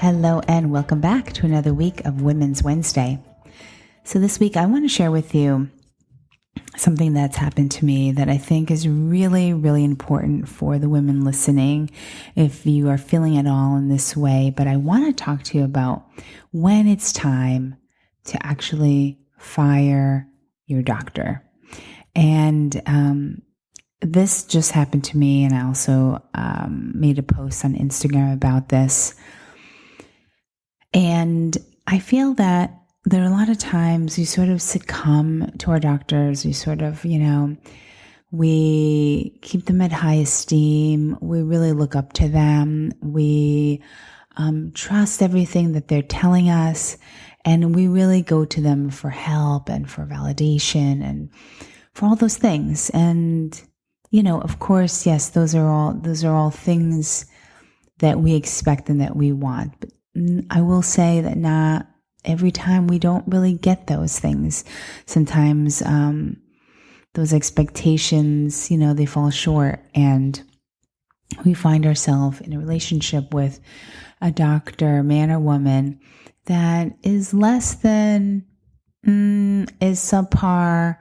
Hello and welcome back to another week of Women's Wednesday. So this week I want to share with you something that's happened to me that I think is really, really important for the women listening if you are feeling at all in this way. But I want to talk to you about when it's time to actually fire your doctor. And this just happened to me, and I also made a post on Instagram about this. And I feel that there are a lot of times we sort of succumb to our doctors. We sort of, we keep them at high esteem. We really look up to them. We trust everything that they're telling us. And we really go to them for help and for validation and for all those things. And, of course, yes, those are all things that we expect and that we want. But I will say that not every time we don't really get those things. Sometimes those expectations, they fall short, and we find ourselves in a relationship with a doctor, man or woman, that is less than, is subpar,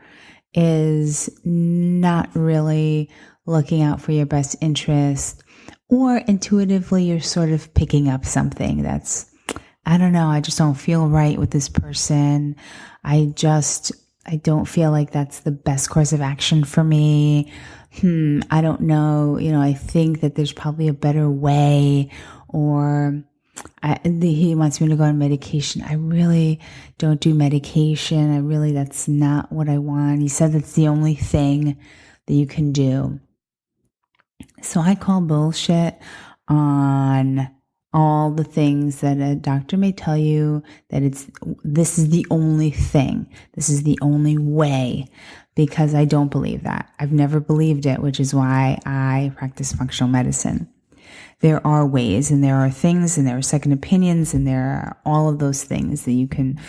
is not really looking out for your best interest, or intuitively you're sort of picking up something that's, I don't know, I just don't feel right with this person. I don't feel like that's the best course of action for me. I don't know, I think that there's probably a better way, or he wants me to go on medication. I really don't do medication. That's not what I want. He said that's the only thing that you can do. So I call bullshit on all the things that a doctor may tell you, that this is the only thing. This is the only way, because I don't believe that. I've never believed it, which is why I practice functional medicine. There are ways, and there are things, and there are second opinions, and there are all of those things that you can,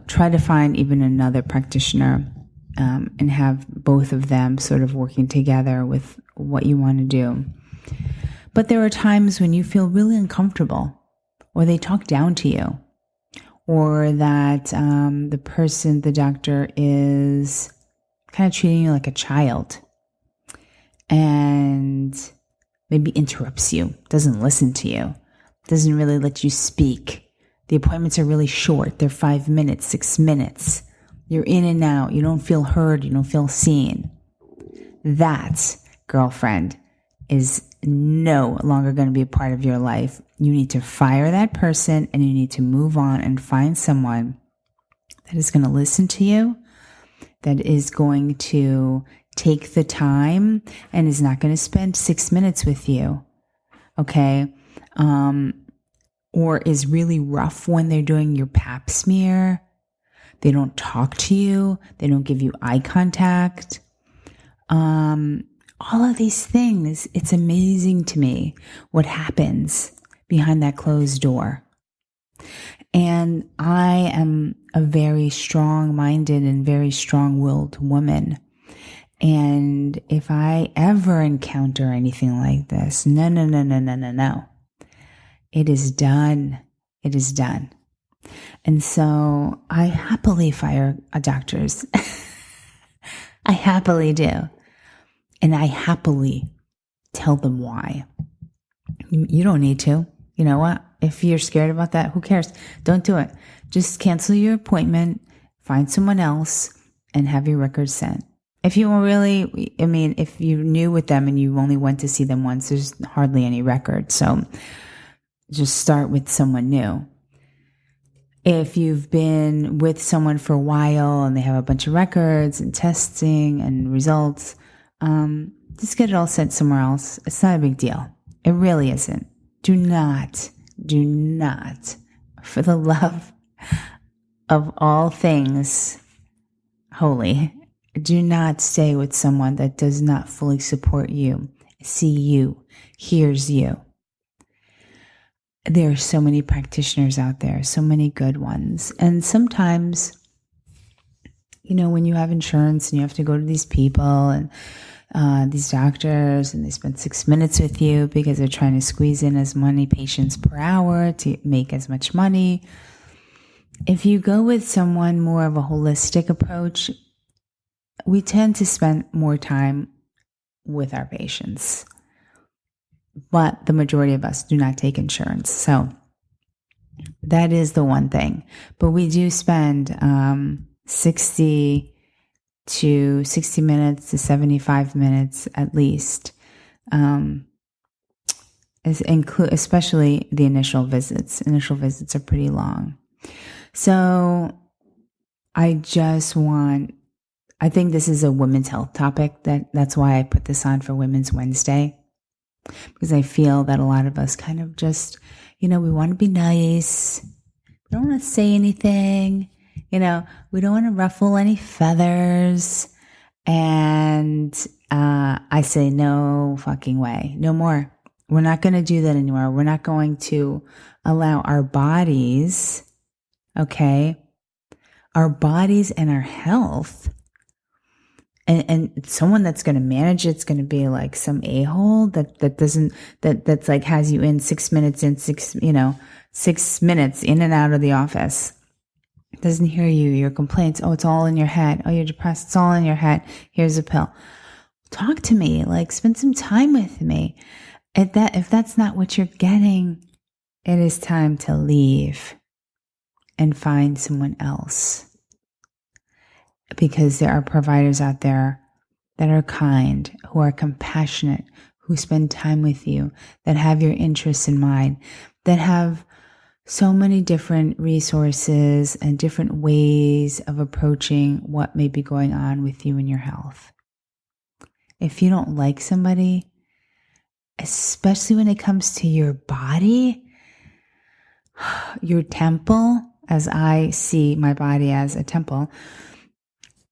try to find even another practitioner, and have both of them sort of working together with what you want to do. But there are times when you feel really uncomfortable, or they talk down to you, or that the doctor is kind of treating you like a child and maybe interrupts you, doesn't listen to you, doesn't really let you speak. The appointments are really short. They're 5 minutes, 6 minutes. You're in and out. You don't feel heard. You don't feel seen. That, girlfriend, is no longer going to be a part of your life. You need to fire that person, and you need to move on and find someone that is going to listen to you, that is going to take the time and is not going to spend 6 minutes with you. Okay. Or is really rough when they're doing your pap smear. They don't talk to you. They don't give you eye contact. All of these things, it's amazing to me what happens behind that closed door. And I am a very strong-minded and very strong-willed woman. And if I ever encounter anything like this, no. It is done. It is done. And so I happily fire doctors. I happily do. And I happily tell them why. You don't need to. You know what? If you're scared about that, who cares? Don't do it. Just cancel your appointment, find someone else, and have your records sent. If you really, if you're new with them and you only went to see them once, there's hardly any record. So just start with someone new. If you've been with someone for a while and they have a bunch of records and testing and results, just get it all sent somewhere else. It's not a big deal. It really isn't. Do not, for the love of all things holy, do not stay with someone that does not fully support you, see you, hears you. There are so many practitioners out there, so many good ones. And sometimes, when you have insurance and you have to go to these people and these doctors, and they spend 6 minutes with you because they're trying to squeeze in as many patients per hour to make as much money. If you go with someone more of a holistic approach, we tend to spend more time with our patients. But the majority of us do not take insurance. So that is the one thing. But we do spend 60 minutes to 75 minutes at least, especially the initial visits. Initial visits are pretty long. So I think this is a women's health topic. That's why I put this on for Women's Wednesday, because I feel that a lot of us kind of just, we want to be nice. We don't want to say anything. We don't want to ruffle any feathers. And I say, no fucking way. No more. We're not going to do that anymore. We're not going to allow our bodies, our bodies and our health, and someone that's going to manage it's going to be like some a-hole that's like has you in 6 minutes in 6 minutes in and out of the office. Doesn't hear your complaints. Oh, it's all in your head. Oh, you're depressed. It's all in your head. Here's a pill. Talk to me. Like, spend some time with me. If that's not what you're getting, it is time to leave and find someone else. Because there are providers out there that are kind, who are compassionate, who spend time with you, that have your interests in mind, that have so many different resources and different ways of approaching what may be going on with you in your health. If you don't like somebody, especially when it comes to your body, your temple, as I see my body as a temple,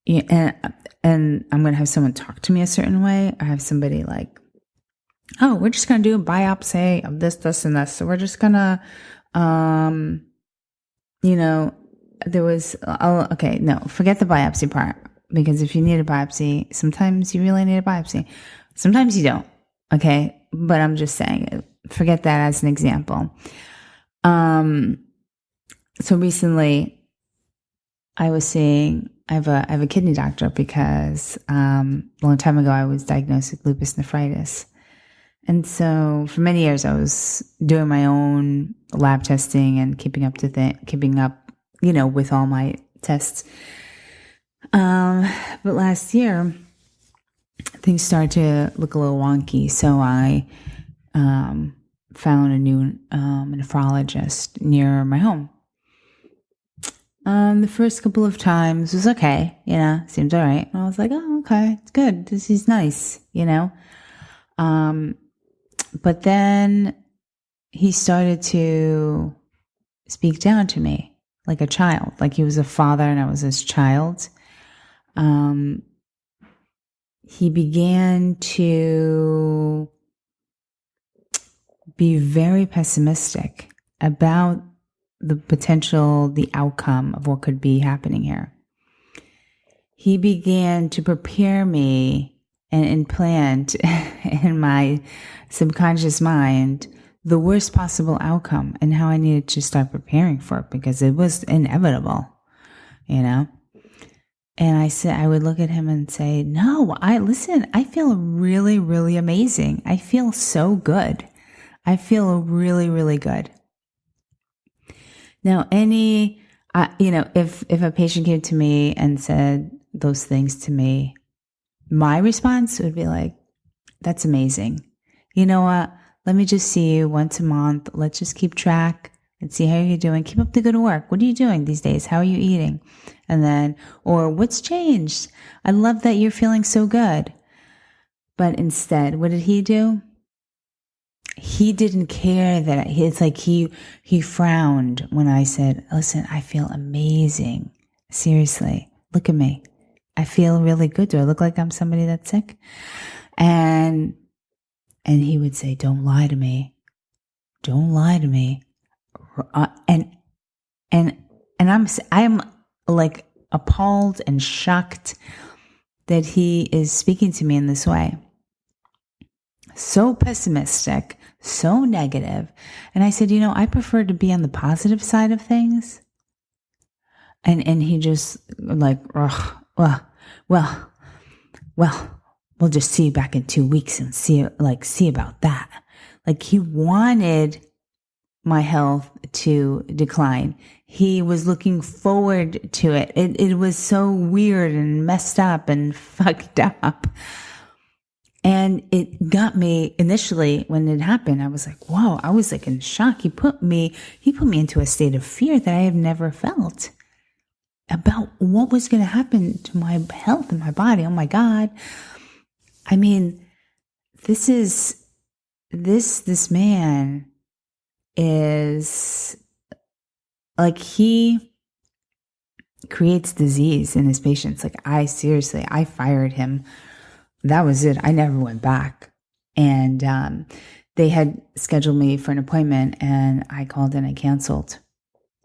and I'm going to have someone talk to me a certain way. I have somebody like, oh, we're just going to do a biopsy of this, and this. So we're just going to, there was, no, forget the biopsy part. Because if you need a biopsy, sometimes you really need a biopsy. Sometimes you don't. Okay. But I'm just saying, forget that as an example. So recently I was seeing, I have a kidney doctor because, a long time ago I was diagnosed with lupus nephritis. And so for many years I was doing my own lab testing and keeping up, with all my tests. But last year things started to look a little wonky. So I, found a new, nephrologist near my home. The first couple of times was okay, seemed all right. And I was like, oh, okay, it's good. He's nice, But then he started to speak down to me like a child, like he was a father and I was his child. He began to be very pessimistic about the outcome of what could be happening here. He began to prepare me and implant in my subconscious mind the worst possible outcome and how I needed to start preparing for it because it was inevitable, And I would look at him and say, no, I feel really, really amazing. I feel so good. I feel really, really good. Now, if a patient came to me and said those things to me, my response would be like, that's amazing. You know what? Let me just see you once a month. Let's just keep track. Let's see how you're doing. Keep up the good work. What are you doing these days? How are you eating? And then, or what's changed? I love that you're feeling so good. But instead, what did he do? He didn't care that it's like he frowned when I said, listen, I feel amazing. Seriously, look at me. I feel really good. Do I look like I'm somebody that's sick? And he would say, don't lie to me. Don't lie to me. And I'm like appalled and shocked that he is speaking to me in this way. So pessimistic, so negative. And I said, I prefer to be on the positive side of things. And he just like, well, we'll just see you back in 2 weeks and see about that. Like he wanted my health to decline. He was looking forward to it. It was so weird and messed up and fucked up. And it got me initially when it happened. I was like, whoa, I was like in shock. He put me into a state of fear that I have never felt about what was going to happen to my health and my body. Oh my God. I mean, this man is like, he creates disease in his patients. Like I fired him. That was it. I never went back. And they had scheduled me for an appointment, and I called and I canceled.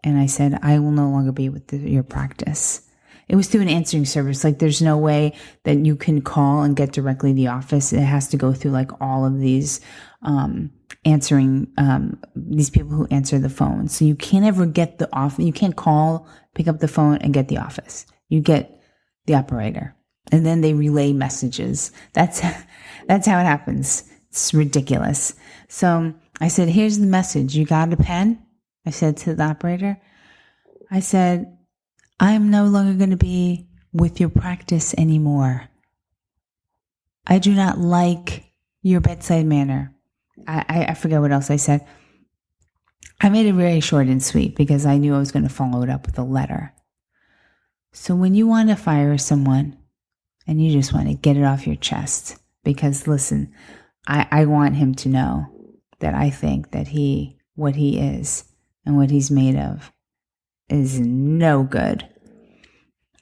And I said, I will no longer be with your practice. It was through an answering service. Like there's no way that you can call and get directly to the office. It has to go through like all of these these people who answer the phone. So you can't ever get the office. You can't call, pick up the phone and get the office. You get the operator. And then they relay messages. That's how it happens. It's ridiculous. So I said, here's the message. You got a pen? I said to the operator, I said, I'm no longer going to be with your practice anymore. I do not like your bedside manner. I forget what else I said. I made it very short and sweet because I knew I was going to follow it up with a letter. So when you want to fire someone and you just want to get it off your chest, because listen, I want him to know that I think that what he is and what he's made of is no good.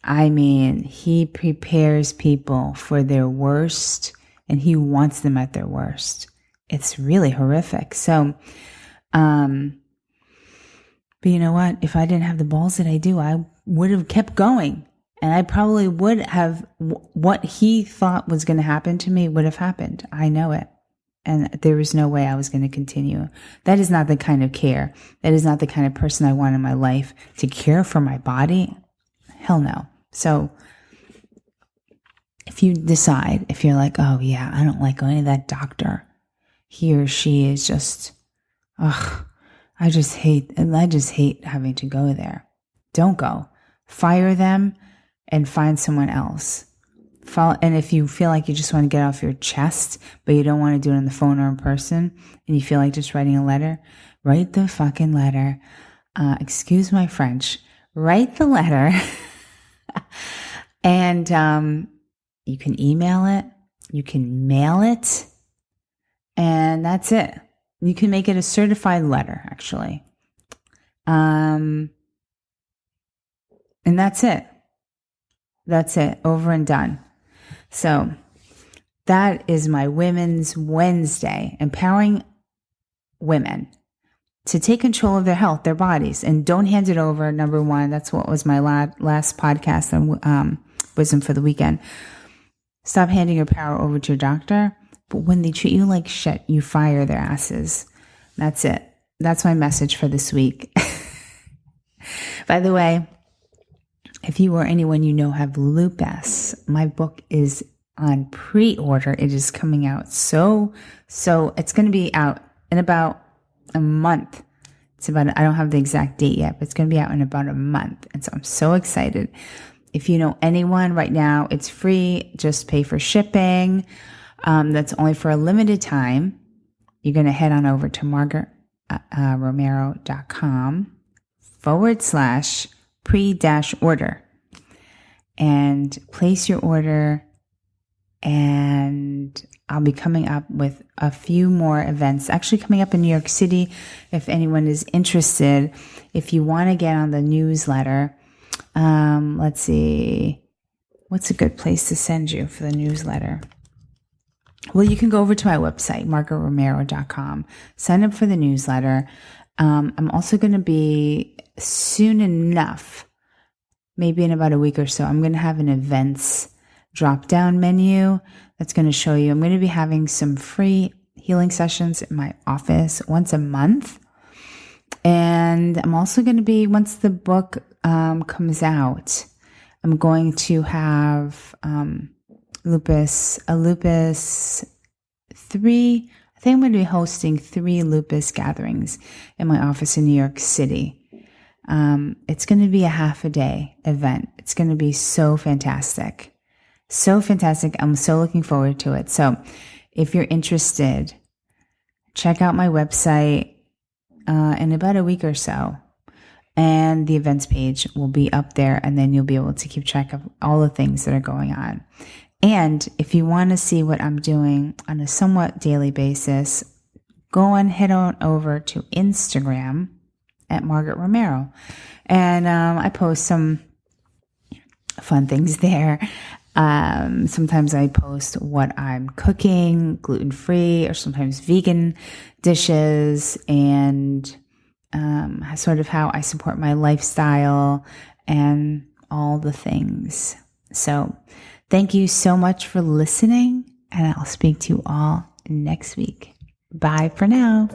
I mean, he prepares people for their worst and he wants them at their worst. It's really horrific. So, but you know what? If I didn't have the balls that I do, I would have kept going. And I probably would have, what he thought was going to happen to me would have happened. I know it. And there was no way I was going to continue. That is not the kind of care. That is not the kind of person I want in my life to care for my body. Hell no. So if you decide, if you're like, oh yeah, I don't like going to that doctor. He or she is just, I just hate having to go there. Don't go. Fire them and find someone else. And if you feel like you just want to get off your chest, but you don't want to do it on the phone or in person, and you feel like just writing a letter, write the fucking letter. Excuse my French. Write the letter. And you can email it. You can mail it. And that's it. You can make it a certified letter, actually. And that's it. That's it. Over and done. So that is my Women's Wednesday, empowering women to take control of their health, their bodies, and don't hand it over. Number one, that's what was my last podcast on Wisdom for the Weekend. Stop handing your power over to your doctor. But when they treat you like shit, you fire their asses. That's it. That's my message for this week. By the way, if you or anyone you know have lupus, my book is on pre-order. It is coming out. So it's going to be out in about a month. I don't have the exact date yet, but it's going to be out in about a month. And so I'm so excited. If you know anyone right now, it's free. Just pay for shipping. That's only for a limited time. You're going to head on over to margaretromero.com/pre-order and place your order. And I'll be coming up with a few more events, actually coming up in New York City. If anyone is interested, if you want to get on the newsletter, let's see, what's a good place to send you for the newsletter? Well, you can go over to my website, margaretromero.com, sign up for the newsletter. I'm also going to be soon enough, maybe in about a week or so, I'm going to have an events drop-down menu that's going to show you. I'm going to be having some free healing sessions in my office once a month. And I'm also going to be, once the book comes out, I'm going to have lupus 3. I think I'm going to be hosting 3 lupus gatherings in my office in New York City. It's going to be a half a day event. It's going to be so fantastic. So fantastic. I'm so looking forward to it. So if you're interested, check out my website in about a week or so. And the events page will be up there, and then you'll be able to keep track of all the things that are going on. And if you want to see what I'm doing on a somewhat daily basis, head on over to Instagram at Margaret Romero. And I post some fun things there. Sometimes I post what I'm cooking, gluten-free or sometimes vegan dishes, and sort of how I support my lifestyle and all the things. So thank you so much for listening, and I'll speak to you all next week. Bye for now.